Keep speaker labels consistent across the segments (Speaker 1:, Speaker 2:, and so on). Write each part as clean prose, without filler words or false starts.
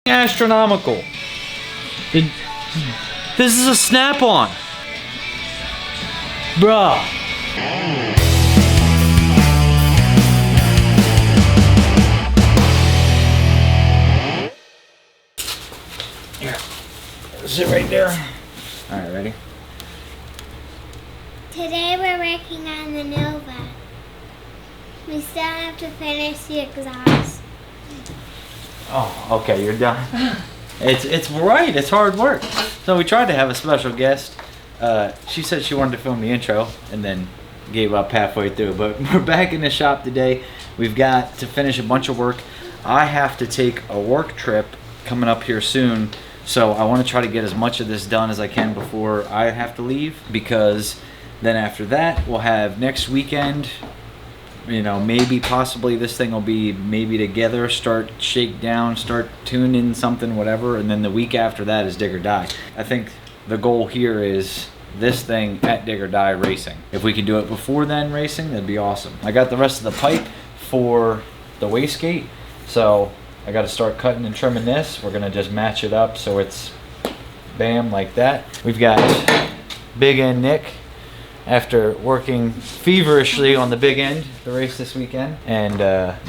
Speaker 1: astronomical. This is a snap-on. Bruh. Here. Sit right there. Alright, ready?
Speaker 2: Today we're working on the Nova. We still have to finish the exhaust.
Speaker 1: Oh, okay, you're done. It's right, it's hard work. So we tried to have a special guest. She said she wanted to film the intro and then gave up halfway through. But we're back in the shop today. We've got to finish a bunch of work. I have to take a work trip coming up here soon. So I want to try to get as much of this done as I can before I have to leave, because then after that we'll have next weekend. You know, maybe possibly this thing will be maybe together, start shake down, start tuning something, whatever, and then the week after that is dig or die. I think the goal here is this thing at dig or die racing. If we can do it before then racing, that'd be awesome. I got the rest of the pipe for the wastegate, so I got to start cutting and trimming this. We're gonna just match it up so it's bam like that. We've got Big End Nick, after working feverishly on the big end, the race this weekend, and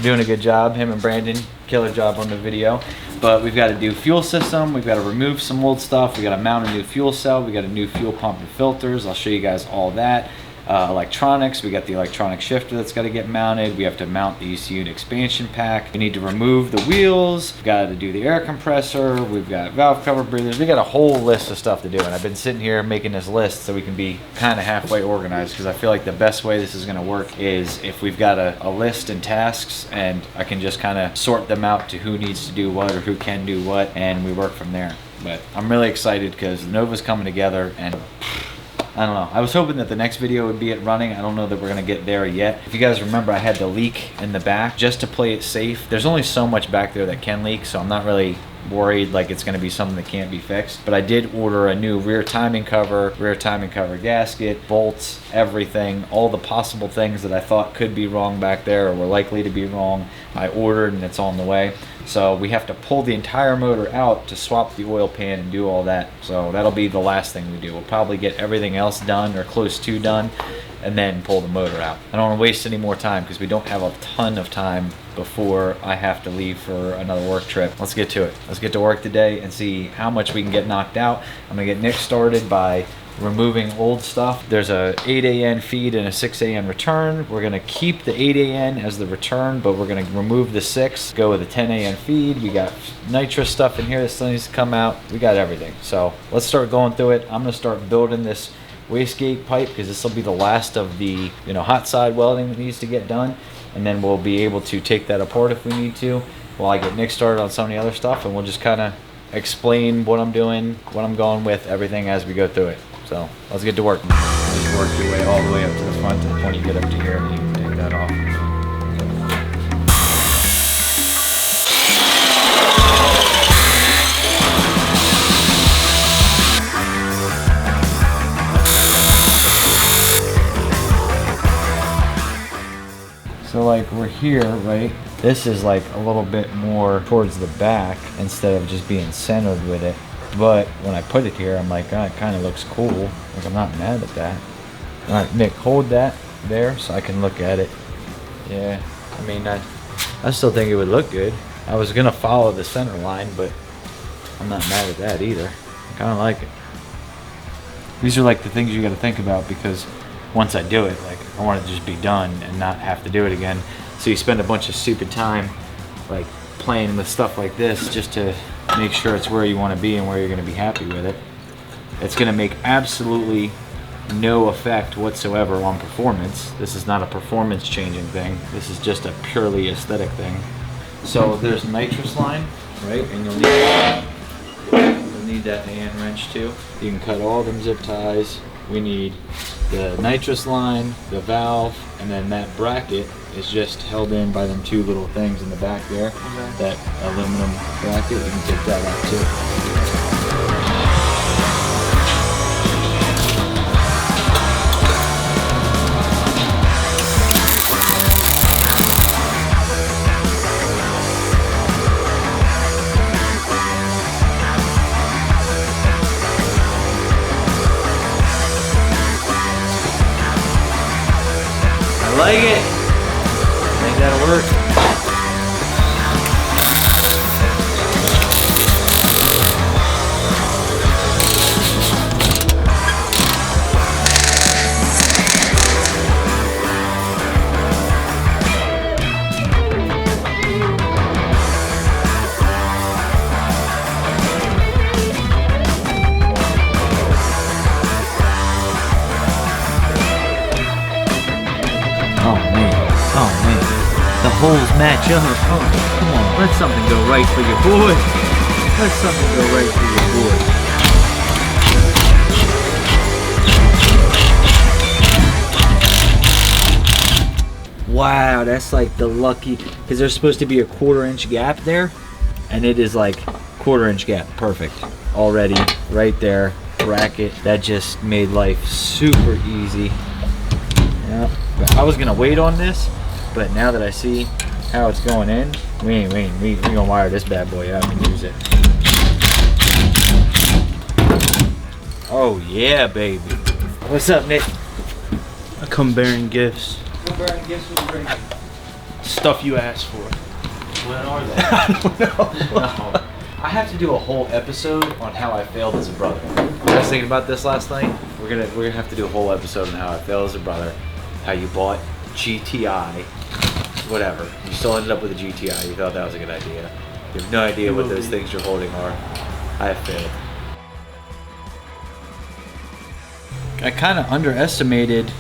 Speaker 1: doing a good job. Him and Brandon, killer job on the video. But we've got to do fuel system, we've got to remove some old stuff, we got to mount a new fuel cell, we got a new fuel pump and filters. I'll show you guys all that. Electronics, we got the electronic shifter that's got to get mounted. We have to mount the ECU and expansion pack. We need to remove the wheels. We've got to do the air compressor. We've got valve cover breathers. We got a whole list of stuff to do, and I've been sitting here making this list so we can be kind of halfway organized, because I feel like the best way this is going to work is if we've got a list and tasks, and I can just kind of sort them out to who needs to do what or who can do what, and we work from there. But I'm really excited because Nova's coming together, and I don't know. I was hoping that the next video would be it running. I don't know that we're going to get there yet. If you guys remember, I had the leak in the back just to play it safe. There's only so much back there that can leak, so I'm not really worried like it's going to be something that can't be fixed. But I did order a new rear timing cover gasket, bolts, everything, all the possible things that I thought could be wrong back there or were likely to be wrong. I ordered, and it's on the way. So we have to pull the entire motor out to swap the oil pan and do all that. So that'll be the last thing we do. We'll probably get everything else done or close to done and then pull the motor out. I don't want to waste any more time because we don't have a ton of time before I have to leave for another work trip. Let's get to it. Let's get to work today and see how much we can get knocked out. I'm gonna get Nick started by removing old stuff. There's a 8 AN feed and a 6 AN return. We're gonna keep the 8 AN as the return, but we're gonna remove the 6, go with a 10 AN feed. We got nitrous stuff in here that still needs to come out. We got everything. So let's start going through it. I'm gonna start building this wastegate pipe because this will be the last of the hot side welding that needs to get done, and then we'll be able to take that apart if we need to while I get Nick started on some of the other stuff, and we'll just kind of explain what I'm doing, what I'm going with, everything as we go through it. So let's get to work. Just work your way all the way up to the front to the point you get up to here, and then you can take that off. So like we're here, right? This is like a little bit more towards the back instead of just being centered with it. But when I put it here, I'm like, oh, it kind of looks cool. Like, I'm not mad at that. All right, Nick, hold that there so I can look at it. Yeah, I mean, I still think it would look good. I was gonna follow the center line, but I'm not mad at that either. I kind of like it. These are like the things you got to think about, because once I do it, like, I want it to just be done and not have to do it again. So you spend a bunch of stupid time like playing with stuff like this just to make sure it's where you want to be and where you're going to be happy with it. It's going to make absolutely no effect whatsoever on performance. This is not a performance changing thing. This is just a purely aesthetic thing. So there's a nitrous line, right? And you'll need that AN wrench too. You can cut all them zip ties. We need the nitrous line, the valve, and then that bracket is just held in by them two little things in the back there. Okay. That aluminum bracket, you can take that out too. like it. I think that'll work. The holes match up. Oh, come on. Let something go right for your boy. Let something go right for your boy. Wow, that's like the lucky, because there's supposed to be a 1/4 inch gap there, and it is like 1/4 inch gap. Perfect. Already right there. Bracket. That just made life super easy. Yeah. I was gonna wait on this, but now that I see how it's going in, we gonna wire this bad boy up and use it. Oh yeah, baby. What's up, Nick?
Speaker 3: I come bearing gifts.
Speaker 1: Come bearing gifts with bringing.
Speaker 3: Stuff you asked for.
Speaker 1: What are they?
Speaker 3: I don't know.
Speaker 1: No. I have to do a whole episode on how I failed as a brother. I was thinking about this last night. We're gonna have to do a whole episode on how I failed as a brother. How you bought GTI, whatever. You still ended up with a GTI. You thought that was a good idea. You have no idea what those things you're holding are. I have failed. I kind of underestimated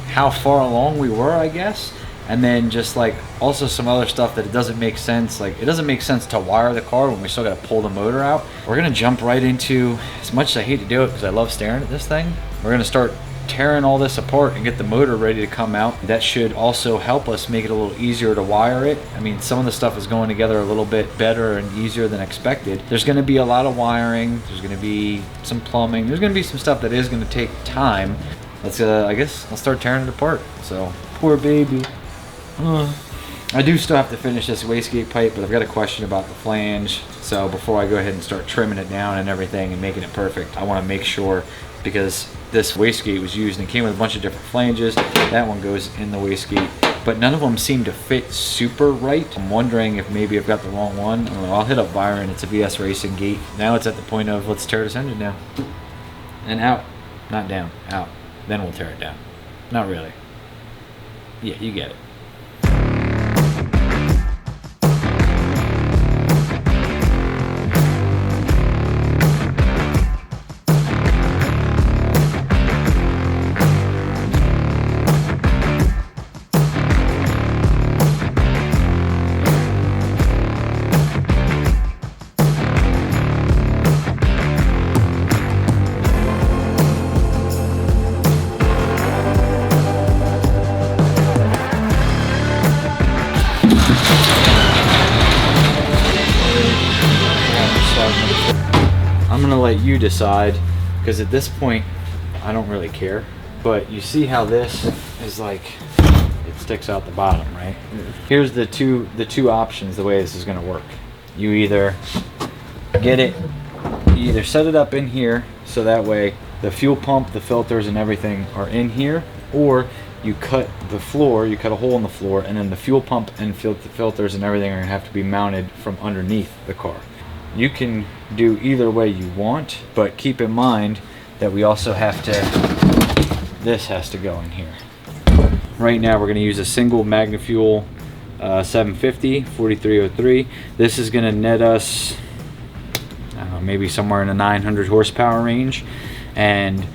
Speaker 1: how far along we were, I guess. And then just like also some other stuff that it doesn't make sense. Like it doesn't make sense to wire the car when we still got to pull the motor out. We're going to jump right into, as much as I hate to do it because I love staring at this thing, we're going to start tearing all this apart and get the motor ready to come out. That should also help us make it a little easier to wire it. I mean, some of the stuff is going together a little bit better and easier than expected. There's going to be a lot of wiring. There's going to be some plumbing. There's going to be some stuff that is going to take time. Let's I guess I'll start tearing it apart. So poor baby. I do still have to finish this wastegate pipe, but I've got a question about the flange. So before I go ahead and start trimming it down and everything and making it perfect, I want to make sure, because this wastegate was used and it came with a bunch of different flanges. That one goes in the wastegate, but none of them seem to fit super right. I'm wondering if maybe I've got the wrong one. I don't know, I'll hit up Byron. It's a VS Racing gate. Now it's at the point of let's tear this engine down. And out. Not down. Out. Then we'll tear it down. Not really. Yeah, you get it. I'm gonna let you decide, because at this point I don't really care, but you see how this is like, it sticks out the bottom, right? Here's the two options, the way this is gonna work. You either get it, you either set it up in here so that way the fuel pump, the filters and everything are in here, or you cut the floor, you cut a hole in the floor, and then the fuel pump and filters and everything are gonna have to be mounted from underneath the car. You can do either way you want, but keep in mind that we also have to, this has to go in here. Right now we're going to use a single Magnafuel 750 4303. This is going to net us, I don't know, maybe somewhere in the 900 horsepower range, and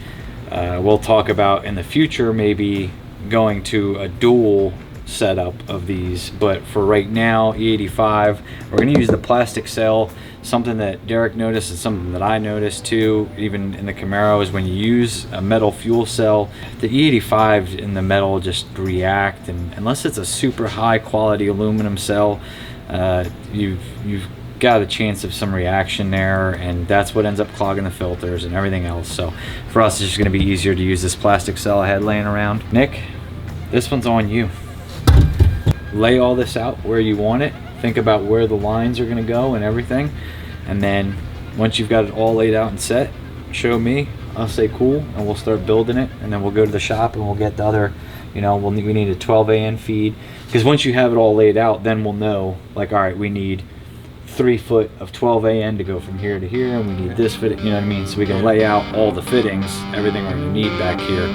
Speaker 1: we'll talk about in the future maybe going to a dual setup of these, but for right now, E85, we're going to use the plastic cell. Something that Derek noticed and something that I noticed too, even in the Camaro, is when you use a metal fuel cell, the E85 in the metal just react, and unless it's a super high quality aluminum cell, you've got a chance of some reaction there, and that's what ends up clogging the filters and everything else. So for us, it's just going to be easier to use this plastic cell I had laying around. Nick, this one's on you. Lay all this out where you want it. Think about where the lines are going to go and everything, and then once you've got it all laid out and set, show me. I'll say cool, and we'll start building it, and then we'll go to the shop and we'll get the other You know, we need a 12 AN feed, because once you have it all laid out, then we'll know, like, all right, we need 3 foot of 12 AN to go from here to here, and we need this fitting, you know what I mean? So we can lay out all the fittings, everything we're gonna need back here.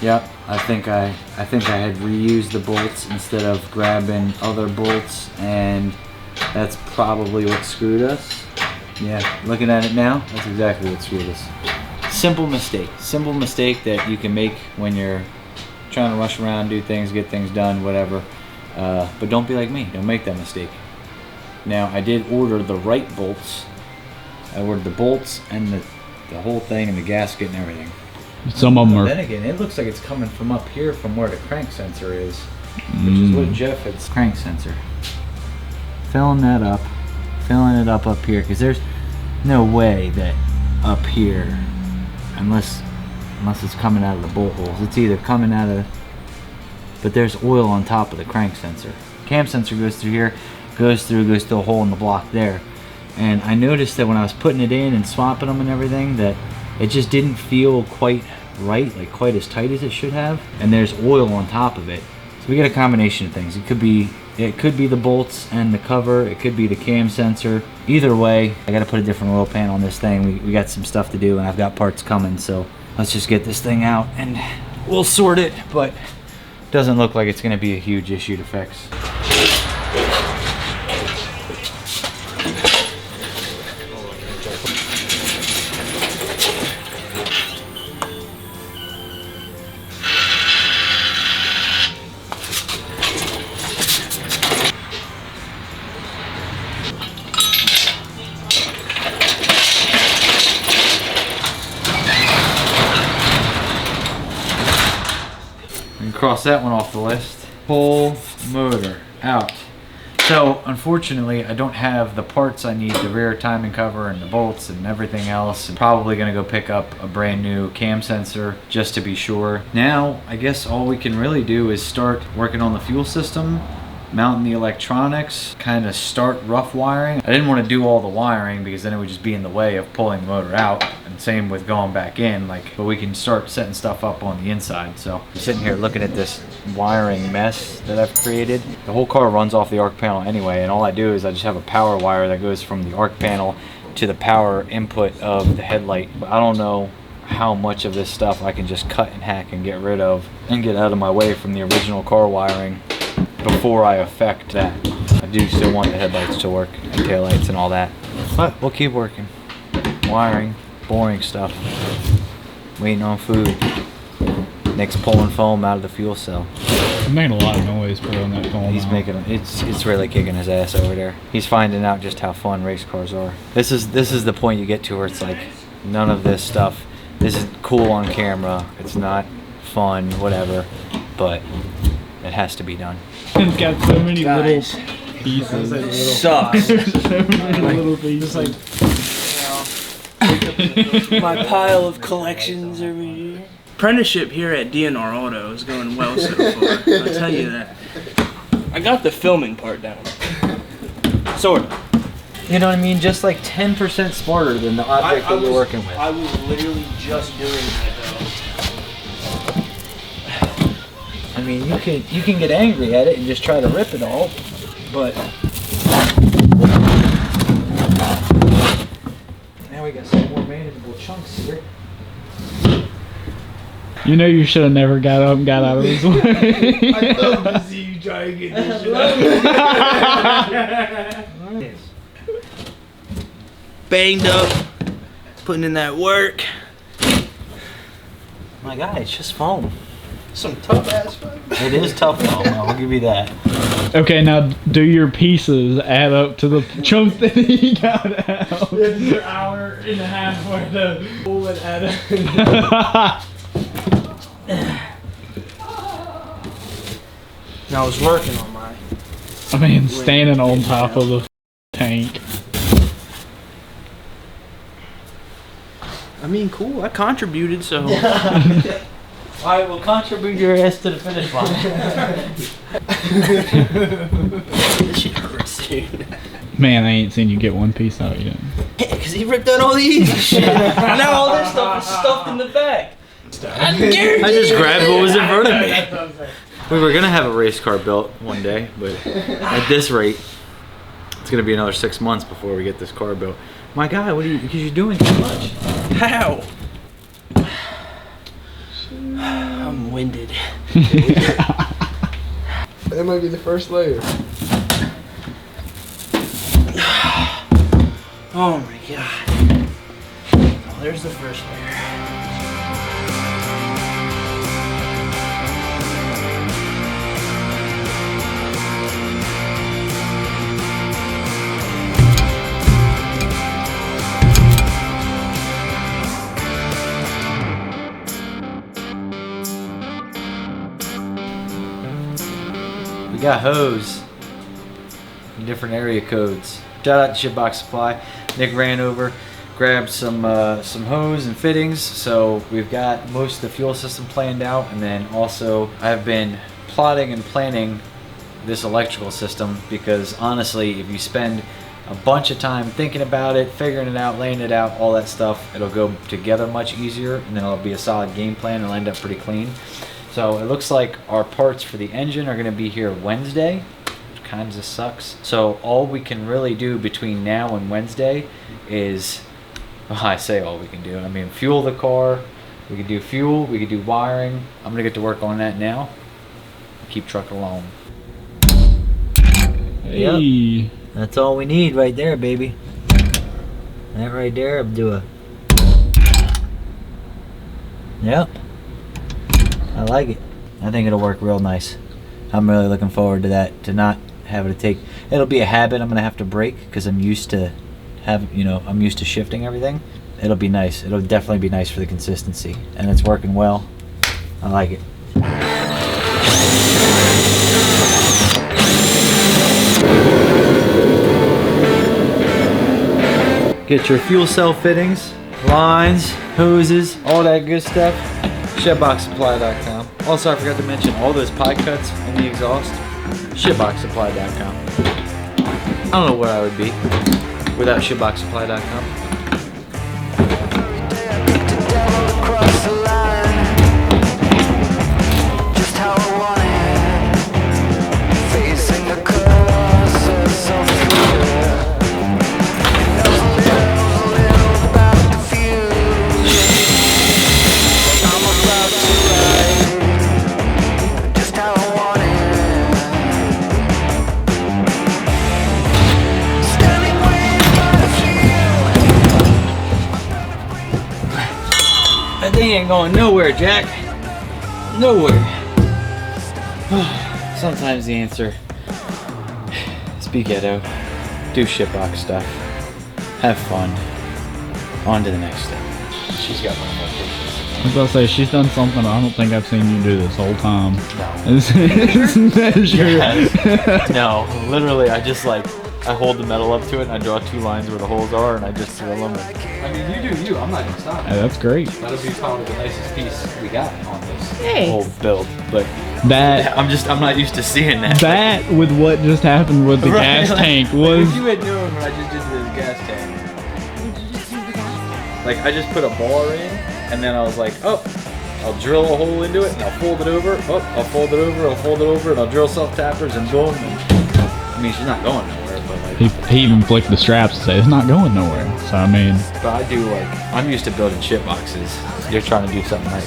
Speaker 1: Yep, I think I had reused the bolts instead of grabbing other bolts, and that's probably what screwed us. Yeah, looking at it now, that's exactly what screwed us. Simple mistake that you can make when you're trying to rush around, do things, get things done, whatever. But don't be like me, don't make that mistake. Now, I did order the right bolts. I ordered the bolts and the whole thing and the gasket and everything.
Speaker 4: Some of them are.
Speaker 1: Then again, it looks like it's coming from up here, from where the crank sensor is, which is what Jeff had. Crank sensor. Filling it up here, because there's no way that up here, unless it's coming out of the bolt holes, it's either coming out of. But there's oil on top of the crank sensor. Cam sensor goes through here, goes through a hole in the block there, and I noticed that when I was putting it in and swapping them and everything, that it just didn't feel quite right, like quite as tight as it should have. And there's oil on top of it. So we get a combination of things. It could be the bolts and the cover. It could be the cam sensor. Either way, I got to put a different oil pan on this thing. We got some stuff to do, and I've got parts coming. So let's just get this thing out and we'll sort it. But it doesn't look like it's going to be a huge issue to fix. Cross that one off the list. Whole motor out. So unfortunately, I don't have the parts I need, the rear timing cover and the bolts and everything else. I'm probably gonna go pick up a brand new cam sensor just to be sure. Now, I guess all we can really do is start working on the fuel system, mounting the electronics, kind of start rough wiring. I didn't want to do all the wiring because then it would just be in the way of pulling the motor out, and same with going back in, but we can start setting stuff up on the inside. So I'm sitting here looking at this wiring mess that I've created. The whole car runs off the arc panel anyway, and all I do is I just have a power wire that goes from the arc panel to the power input of the headlight. But I don't know how much of this stuff I can just cut and hack and get rid of and get out of my way from the original car wiring before I affect that. I do still want the headlights to work and taillights and all that, but we'll keep working. Wiring, boring stuff, waiting on food. Nick's pulling foam out of the fuel cell.
Speaker 4: I'm making a lot of noise pulling that foam
Speaker 1: He's
Speaker 4: out.
Speaker 1: making it's really kicking his ass over there. He's finding out just how fun race cars are. This is the point you get to where it's like none of this stuff. This is cool on camera. It's not fun, whatever, but it has to be done.
Speaker 4: It's got so many
Speaker 3: Guys.
Speaker 4: little pieces.
Speaker 3: Sucks.
Speaker 4: So many little pieces.
Speaker 3: My pile of collections over here. Apprenticeship here at DNR Auto is going well so far. I'll tell you that. I got the filming part down. Sort of.
Speaker 1: You know what I mean? Just like 10% smarter than the object that you're working with.
Speaker 3: I was literally just doing that though.
Speaker 1: I mean, you can get angry at it and just try to rip it all, but now we we got some more manageable chunks here.
Speaker 4: You know you should have never got up and got out of his way.
Speaker 3: I love to see you try to get this shit out. Banged up, putting in that work.
Speaker 1: My guy, it's just foam.
Speaker 3: Some tough ass foam.
Speaker 1: It is tough foam, I'll give you that.
Speaker 4: Okay, now do your pieces add up to the chunk that he got out?
Speaker 3: It's your hour and a half worth of pull it out of. I was working on my.
Speaker 4: I mean, standing on top of the tank.
Speaker 3: I mean, cool. I contributed, so.
Speaker 1: Alright, we'll contribute your ass to the finish line.
Speaker 3: This shit hurts, dude.
Speaker 4: Man, I ain't seen you get one piece out yet.
Speaker 3: Yeah, because he ripped out all the easy shit. Now all this stuff is stuffed in the back. I
Speaker 1: just grabbed what was in front of me. We were gonna have a race car built one day, but at this rate, it's gonna be another 6 months before we get this car built. My God, what are you? Because you're doing too much.
Speaker 3: How? I'm winded.
Speaker 5: That might be the first layer.
Speaker 3: Oh my God. Oh, there's the first layer.
Speaker 1: We got hose. Different area codes. Shout out to SHITBOX Supply. Nick ran over, grabbed some hose and fittings. So we've got most of the fuel system planned out, and then also I've been plotting and planning this electrical system, because honestly, if you spend a bunch of time thinking about it, figuring it out, laying it out, all that stuff, it'll go together much easier, and then it'll be a solid game plan. It'll end up pretty clean. So it looks like our parts for the engine are going to be here Wednesday, which kind of sucks. So all we can really do between now and Wednesday is, well, I say all we can do, I mean fuel the car. We could do fuel, we could do wiring. I'm going to get to work on that now. Keep trucking along.
Speaker 4: Hey.
Speaker 1: Yep. That's all we need right there, baby. That right there, I'll do a... Yep. I like it. I think it'll work real nice. I'm really looking forward to that, to not having to take... It'll be a habit I'm going to have to break, because I'm used to I'm used to shifting everything. It'll be nice. It'll definitely be nice for the consistency. And it's working well. I like it. Get your fuel cell fittings, lines, hoses, all that good stuff. SHITBOXSupply.com. Also, I forgot to mention all those pie cuts in the exhaust. SHITBOXSupply.com. I don't know where I would be without SHITBOXSupply.com. That thing ain't going nowhere, Jack. Nowhere. Sometimes the answer is be ghetto, do shitbox stuff, have fun, on to the next step. She's got one more patience.
Speaker 4: I was about to say, she's done something I don't think I've seen you do this whole time.
Speaker 1: No.
Speaker 4: Yes.
Speaker 1: No, literally, I just I hold the metal up to it and I draw 2 lines where the holes are and I just drill them. I mean, you do you. I'm not gonna stop.
Speaker 4: Hey, that's great.
Speaker 1: That'll be probably the nicest piece we got on this
Speaker 2: Thanks.
Speaker 1: whole build. But
Speaker 4: That
Speaker 1: I'm not used to seeing that.
Speaker 4: that with what just happened with the
Speaker 1: Right,
Speaker 4: gas tank was.
Speaker 1: If you had known what I just did to this gas tank. Like, I just put a bar in and then I was like, oh, I'll drill a hole into it and I'll fold it over. Oh, I'll fold it over, I'll fold it over, and I'll drill self tappers and boom. And, I mean, she's not going nowhere, but like,
Speaker 4: He even flicked the straps and said it's not going nowhere. So I mean,
Speaker 1: But I do I'm used to building shit boxes. You're trying to do something right.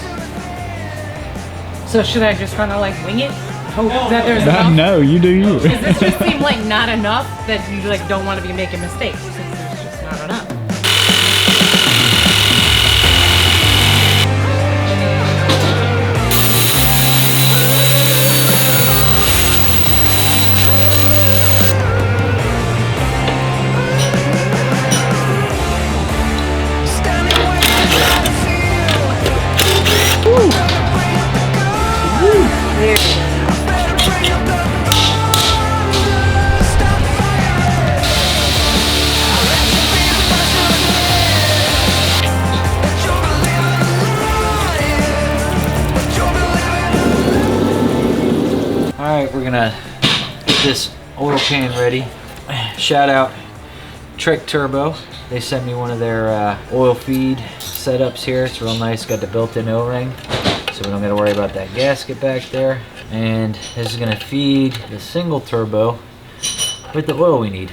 Speaker 6: So should I just kind of like wing it? Hope that there's enough?
Speaker 4: no, you do you.
Speaker 6: Does this just seem like not enough that you like don't want to be making mistakes since there's just not enough?
Speaker 1: Alright, we're gonna get this oil pan ready. Shout out Trek Turbo. They sent me one of their oil feed setups here. It's real nice, got the built-in O-ring, so we don't gotta worry about that gasket back there. And this is gonna feed the single turbo with the oil we need.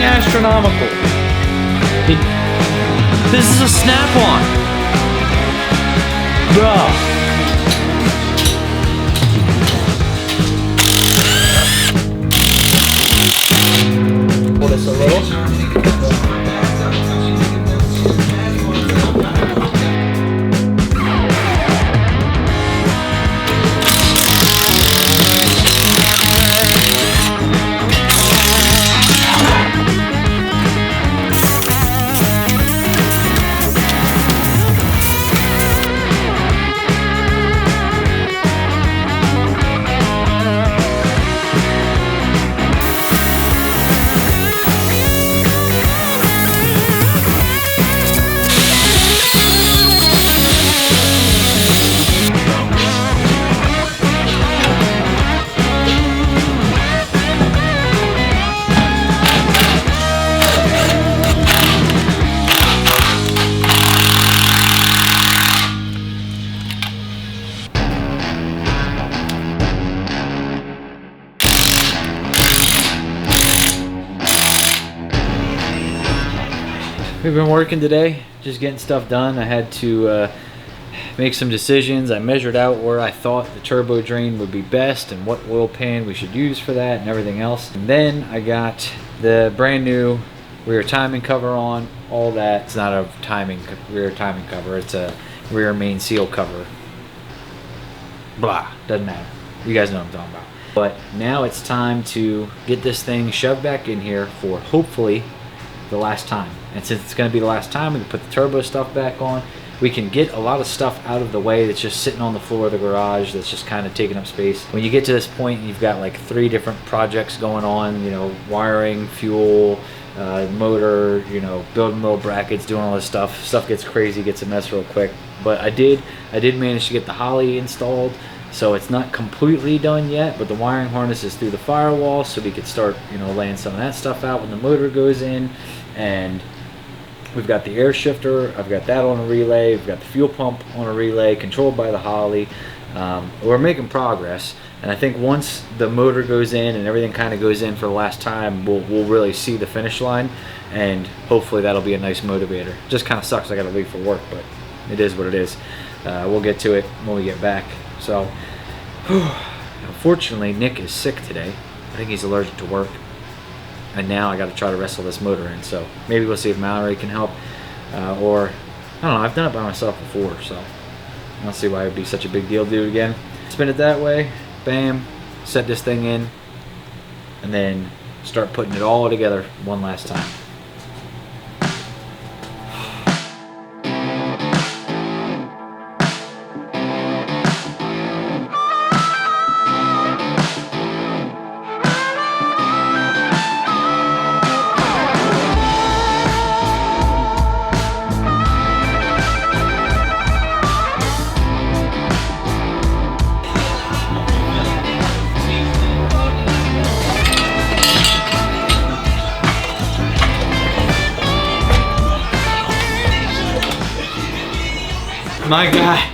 Speaker 1: Astronomical. This is a snap-on. Bruh. Pull this a little. We've been working today, just getting stuff done. I had to make some decisions. I measured out where I thought the turbo drain would be best and what oil pan we should use for that and everything else. And then I got the brand new rear timing cover on, all that. It's not a rear timing cover, it's a rear main seal cover. Blah, doesn't matter. You guys know what I'm talking about. But now it's time to get this thing shoved back in here for hopefully the last time. And since it's going to be the last time, we can put the turbo stuff back on. We can get a lot of stuff out of the way that's just sitting on the floor of the garage that's just kind of taking up space. When you get to this point, you've got like 3 different projects going on, you know, wiring, fuel, motor, you know, building little brackets, doing all this stuff. Stuff gets crazy, gets a mess real quick. But I did manage to get the Holly installed. So it's not completely done yet, but the wiring harness is through the firewall, so we could start, you know, laying some of that stuff out when the motor goes in. And we've got the air shifter, I've got that on a relay, we've got the fuel pump on a relay, controlled by the Holly. We're making progress, and I think once the motor goes in and everything kind of goes in for the last time, we'll really see the finish line, and hopefully that'll be a nice motivator. Just kind of sucks I gotta leave for work, but it is what it is. We'll get to it when we get back. So, unfortunately, Nick is sick today. I think he's allergic to work. And now I got to try to wrestle this motor in. So maybe we'll see if Mallory can help. Or, I don't know, I've done it by myself before. So I don't see why it would be such a big deal to do it again. Spin it that way. Bam. Set this thing in. And then start putting it all together one last time. My guy,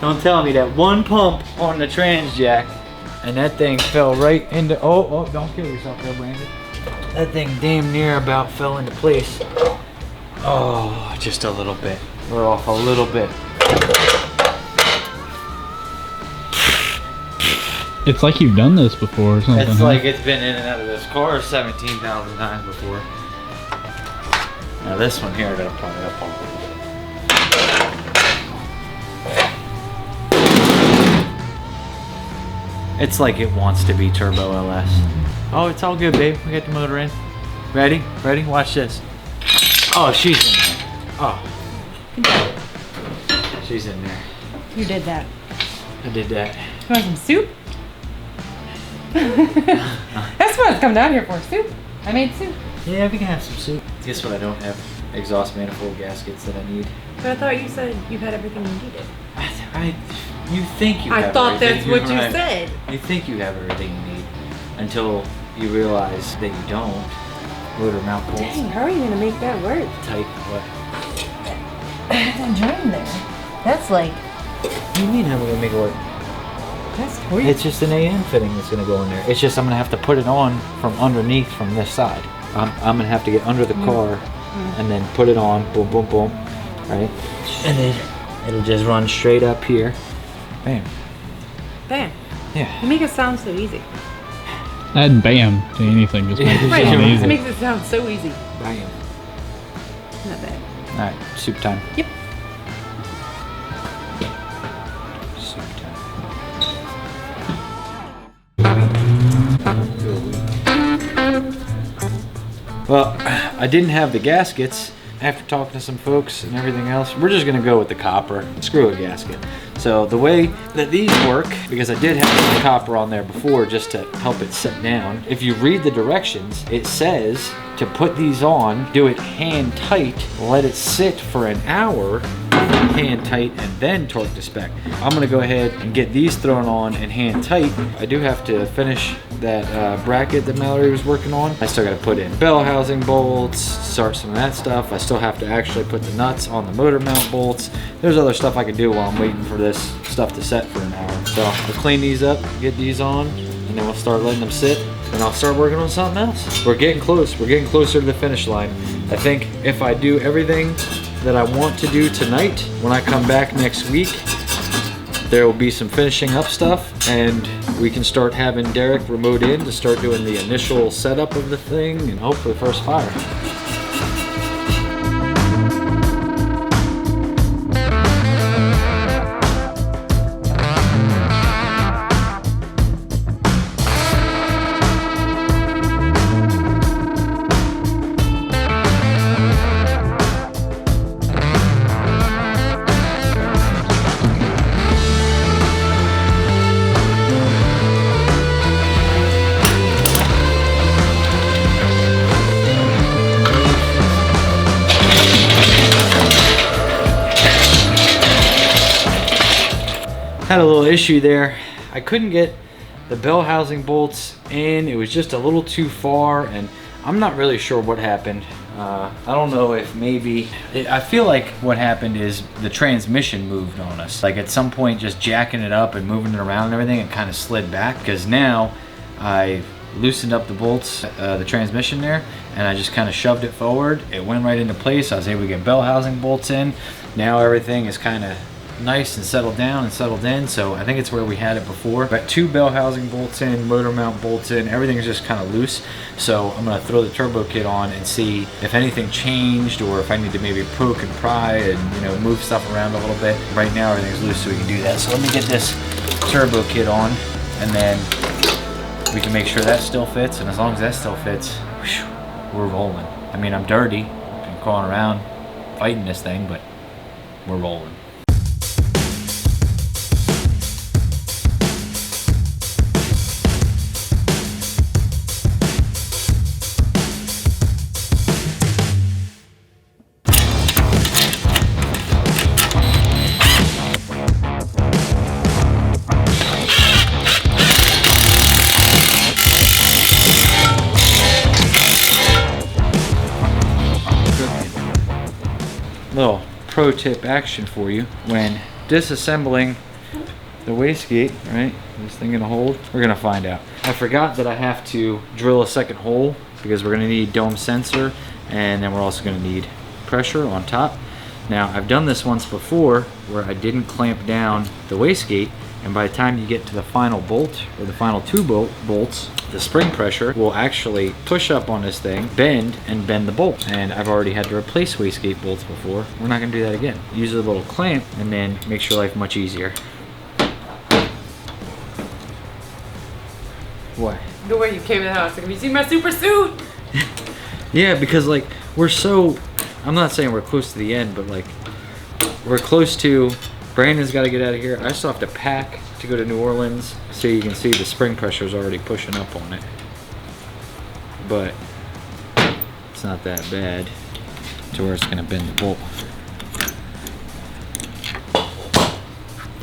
Speaker 1: don't tell me that one pump on the trans jack and that thing fell right into, oh, don't kill yourself there, Brandon. That thing damn near about fell into place. Oh, just a little bit. We're off a little bit.
Speaker 4: It's like you've done this before or something.
Speaker 1: It's
Speaker 4: huh?
Speaker 1: like it's been in and out of this car 17,000 times before. Now this one here, I gotta pump it up on. It's like it wants to be turbo LS. Oh, it's all good, babe. We got the motor in. Ready? Ready? Watch this. Oh, she's in there. Oh. She's in there.
Speaker 6: You did that.
Speaker 1: I did that.
Speaker 6: You want some soup? That's what I've come down here for, soup. I made soup.
Speaker 1: Yeah, we can have some soup. Guess what? I don't have exhaust manifold gaskets that I need.
Speaker 6: But I thought you said you had everything you needed.
Speaker 1: You think you have
Speaker 6: I thought
Speaker 1: everything.
Speaker 6: that's what you
Speaker 1: Right.
Speaker 6: said.
Speaker 1: You think you have everything you need until you realize that you don't. Motor mount bolts.
Speaker 6: Dang, how are you gonna make that work?
Speaker 1: Tight. What?
Speaker 6: That joint there. That's like,
Speaker 1: What do you mean how am I gonna make it work?
Speaker 6: that's weird.
Speaker 1: It's just an AN fitting that's gonna go in there. It's just I'm gonna have to put it on from underneath from this side. I'm gonna have to get under the car and then put it on. Boom, boom, boom. Right? And then it'll just run straight up here. Bam.
Speaker 6: Bam.
Speaker 1: Yeah.
Speaker 6: You make it sound so easy.
Speaker 4: Add bam to anything just makes it
Speaker 6: Right,
Speaker 4: sound
Speaker 6: it
Speaker 4: easy.
Speaker 6: makes it sound so easy.
Speaker 1: Bam.
Speaker 6: Not bad.
Speaker 1: Alright, soup time.
Speaker 6: Yep.
Speaker 1: Soup time. Well, I didn't have the gaskets after talking to some folks and everything else. We're just gonna go with the copper. Screw a gasket. So the way that these work, because I did have some copper on there before just to help it sit down. If you read the directions, it says to put these on, do it hand tight, let it sit for an hour, hand tight, and then torque to spec. I'm gonna go ahead and get these thrown on and hand tight. I do have to finish that bracket that Mallory was working on. I still gotta put in bell housing bolts, start some of that stuff. I still have to actually put the nuts on the motor mount bolts. There's other stuff I can do while I'm waiting for this stuff to set for an hour. So I'll clean these up, get these on, and then we'll start letting them sit, and I'll start working on something else. We're getting close. We're getting closer to the finish line. I think if I do everything that I want to do tonight, when I come back next week, there will be some finishing up stuff, and we can start having Derek remote in to start doing the initial setup of the thing and hopefully first fire. Had a little issue there. I couldn't get the bell housing bolts in. It was just a little too far, and I'm not really sure what happened. I don't know if maybe, I feel like what happened is the transmission moved on us. Like at some point just jacking it up and moving it around and everything, it kind of slid back, because now I loosened up the bolts, the transmission there, and I just kind of shoved it forward. It went right into place. I was able to get bell housing bolts in. Now everything is kind of nice and settled down and settled in, so I think it's where we had it before. Got two bell housing bolts in, motor mount bolts in, everything's just kind of loose. So I'm gonna throw the turbo kit on and see if anything changed, or if I need to maybe poke and pry and move stuff around a little bit. Right now everything's loose, so we can do that. So let me get this turbo kit on, and then we can make sure that still fits, and as long as that still fits, whew, we're rolling. I mean, I'm dirty, I'm crawling around fighting this thing, but we're rolling. Little pro tip action for you when disassembling the wastegate, right? Is this thing gonna hold? We're gonna find out. I forgot that I have to drill a second hole because we're gonna need dome sensor, and then we're also gonna need pressure on top. Now, I've done this once before where I didn't clamp down the wastegate, and by the time you get to the final bolt, or the final two bolts, the spring pressure will actually push up on this thing, bend the bolt. And I've already had to replace wastegate bolts before. We're not gonna do that again. Use a little clamp, and then makes your life much easier. What?
Speaker 6: The way you came in the house, like, have you seen my super suit?
Speaker 1: Yeah, because like, we're so, I'm not saying we're close to the end, but like, we're close to, Brandon's got to get out of here. I still have to pack to go to New Orleans. So you can see the spring pressure is already pushing up on it. But it's not that bad to where it's going to bend the bolt.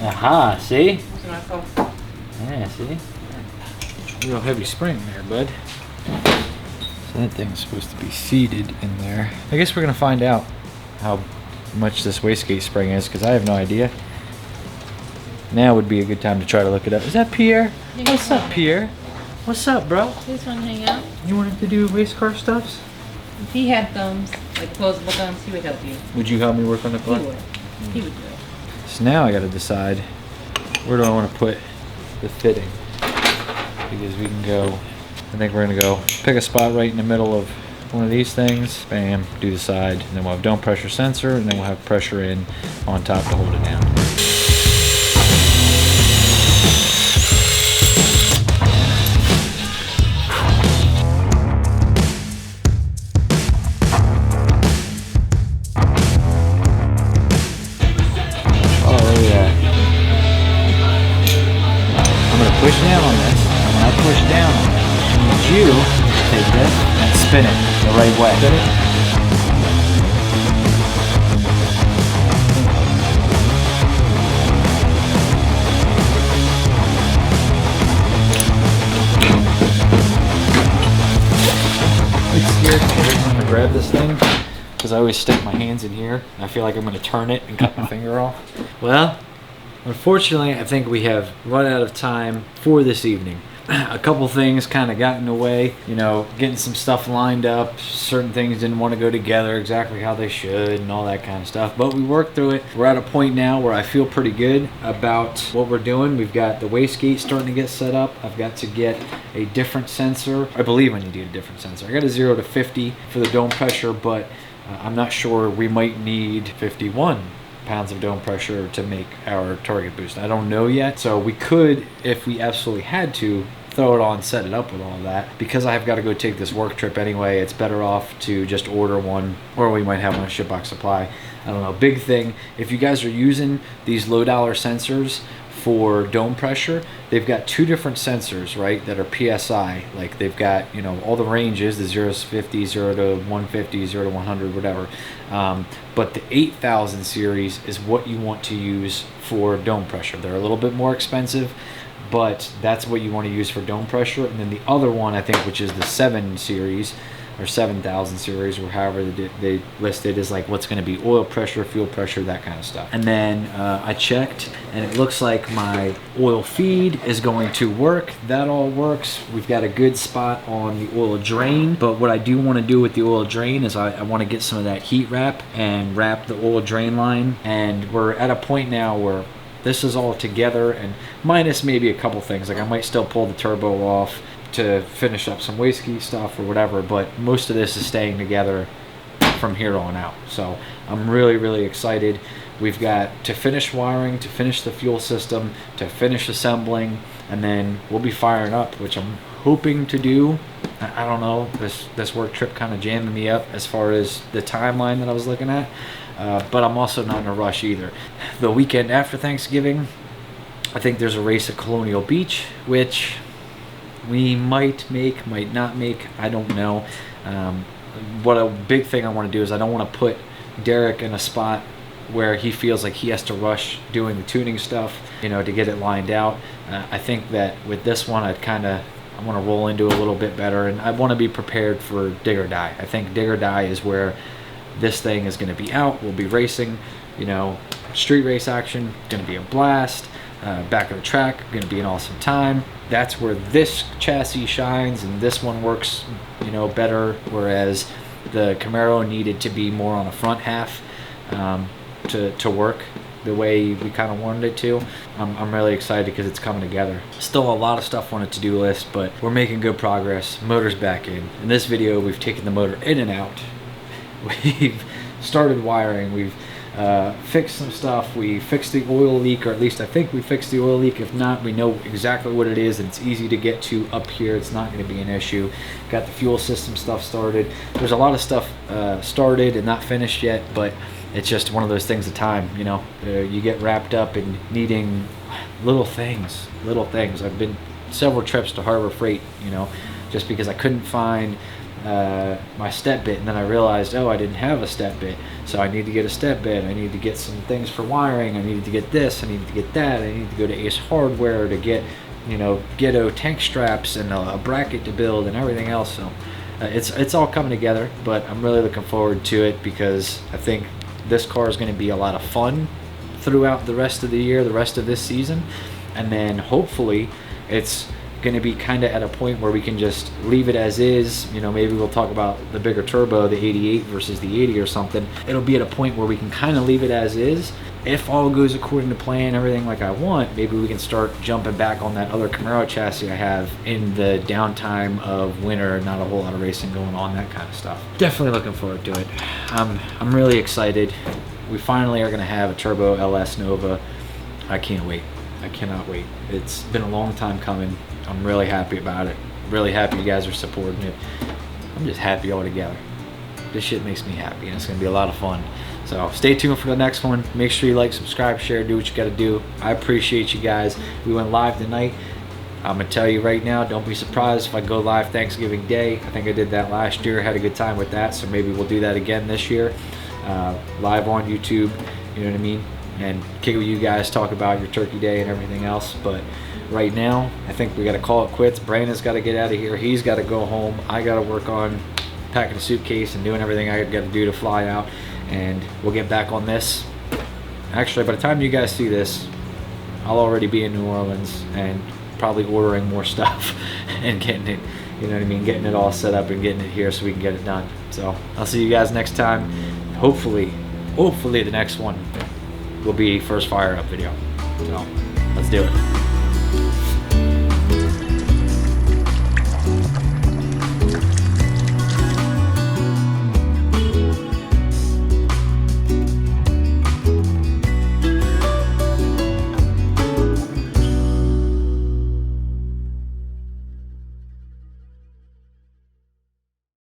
Speaker 1: Aha, see?
Speaker 6: What's my fault?
Speaker 1: Yeah, see? Real heavy spring there, bud. So that thing's supposed to be seated in there. I guess we're going to find out how much this wastegate spring is, because I have no idea. Now would be a good time to try to look it up. Is that Pierre? What's up, Pierre? What's up, bro?
Speaker 6: Just want to hang out.
Speaker 1: You wanted to do race car stuffs?
Speaker 6: If he had thumbs, like closable thumbs, he would help you.
Speaker 1: Would you help me work on the
Speaker 6: He
Speaker 1: car?
Speaker 6: would. He would do it.
Speaker 1: So now I got to decide, where do I want to put the fitting? Because we can go, I think we're going to go pick a spot right in the middle of one of these things, bam, do the side, and then we'll have dome pressure sensor, and then we'll have pressure in on top to hold it down. Oh yeah. I'm gonna push down on this, and when I push down on it, I need you to take this and spin it the right way. It's scared every time I grab this thing because I always stick my hands in here. I feel like I'm going to turn it and cut my finger off. Well, unfortunately, I think we have run out of time for this evening. A couple things kind of got in the way, you know, getting some stuff lined up. Certain things didn't want to go together exactly how they should and all that kind of stuff. But we worked through it. We're at a point now where I feel pretty good about what we're doing. We've got the wastegate starting to get set up. I've got to get a different sensor. I believe I need to get a different sensor. I got a 0 to 50 for the dome pressure, but I'm not sure. We might need 51 pounds of dome pressure to make our target boost. I don't know yet. So we could, if we absolutely had to, throw it on, set it up with all of that. Because I've got to go take this work trip anyway, it's better off to just order one, or we might have one at SHITBOX Supply. I don't know. Big thing, if you guys are using these low dollar sensors for dome pressure, they've got two different sensors, right, that are PSI. Like they've got, you know, all the ranges, the 0 to 50, 0 to 150, 0 to 100, whatever. But the 8000 series is what you want to use for dome pressure. They're a little bit more expensive, but that's what you want to use for dome pressure. And then the other one, I think, which is the 7 series or 7000 series, or however they list it, is like what's going to be oil pressure, fuel pressure, that kind of stuff. And then I checked, and it looks like my oil feed is going to work. That all works. We've got a good spot on the oil drain, but what I do want to do with the oil drain is I want to get some of that heat wrap and wrap the oil drain line. And we're at a point now where this is all together, and minus maybe a couple things. Like I might still pull the turbo off to finish up some wastegate stuff or whatever, but most of this is staying together from here on out. So I'm really, really excited. We've got to finish wiring, to finish the fuel system, to finish assembling, and then we'll be firing up, which I'm hoping to do. I don't know, this work trip kind of jamming me up as far as the timeline that I was looking at, but I'm also not in a rush either. The weekend after Thanksgiving, I think there's a race at Colonial Beach, which we might make, might not make, I don't know. What a big thing I want to do is I don't want to put Derek in a spot where he feels like he has to rush doing the tuning stuff, you know, to get it lined out. I think that with this one, I want to roll into a little bit better, and I want to be prepared for Dig or Die. I think Dig or Die is where this thing is going to be out. We'll be racing, you know, street race action, going to be a blast. Back of the track, going to be an awesome time. That's where this chassis shines, and this one works, you know, better, whereas the Camaro needed to be more on the front half to work the way we kind of wanted it to. I'm really excited because it's coming together. Still a lot of stuff on the to-do list, but we're making good progress. Motor's back in. In this video, we've taken the motor in and out. We've started wiring. We've fixed some stuff. We fixed the oil leak, or at least I think we fixed the oil leak. If not, we know exactly what it is, and it's easy to get to up here. It's not going to be an issue. Got the fuel system stuff started. There's a lot of stuff started and not finished yet, but it's just one of those things of time, you know. You get wrapped up in needing little things. I've been several trips to Harbor Freight, you know, just because I couldn't find my step bit, and then I realized, oh, I didn't have a step bit, so I need to get a step bit. I need to get some things for wiring. I needed to get this, I needed to get that. I need to go to Ace Hardware to get, you know, Ghetto tank straps and a bracket to build and everything else. So it's all coming together, but I'm really looking forward to it because I think this car is going to be a lot of fun throughout the rest of the year, the rest of this season, and then hopefully it's going to be kind of at a point where we can just leave it as is. You know, maybe we'll talk about the bigger turbo, the 88 versus the 80 or something. It'll be at a point where we can kind of leave it as is. If all goes according to plan, everything like I want, maybe we can start jumping back on that other Camaro chassis I have in the downtime of winter, not a whole lot of racing going on, that kind of stuff. Definitely looking forward to it. I'm really excited. We finally are going to have a turbo LS Nova. I can't wait. I cannot wait. It's been a long time coming. I'm really happy about it. Really happy you guys are supporting it. I'm just happy altogether. This shit makes me happy, and it's gonna be a lot of fun. So stay tuned for the next one. Make sure you like, subscribe, share, do what you gotta do. I appreciate you guys. We went live tonight. I'm gonna tell you right now, don't be surprised if I go live Thanksgiving Day. I think I did that last year, had a good time with that, so maybe we'll do that again this year. Live on YouTube, you know what I mean? And kick with you guys, talk about your turkey day and everything else. But right now, I think we got to call it quits. Brandon's got to get out of here. He's got to go home. I got to work on packing a suitcase and doing everything I got to do to fly out. And we'll get back on this. Actually, by the time you guys see this, I'll already be in New Orleans and probably ordering more stuff and getting it, you know what I mean, getting it all set up and getting it here so we can get it done. So I'll see you guys next time. Hopefully the next one will be first fire up video. So let's do it.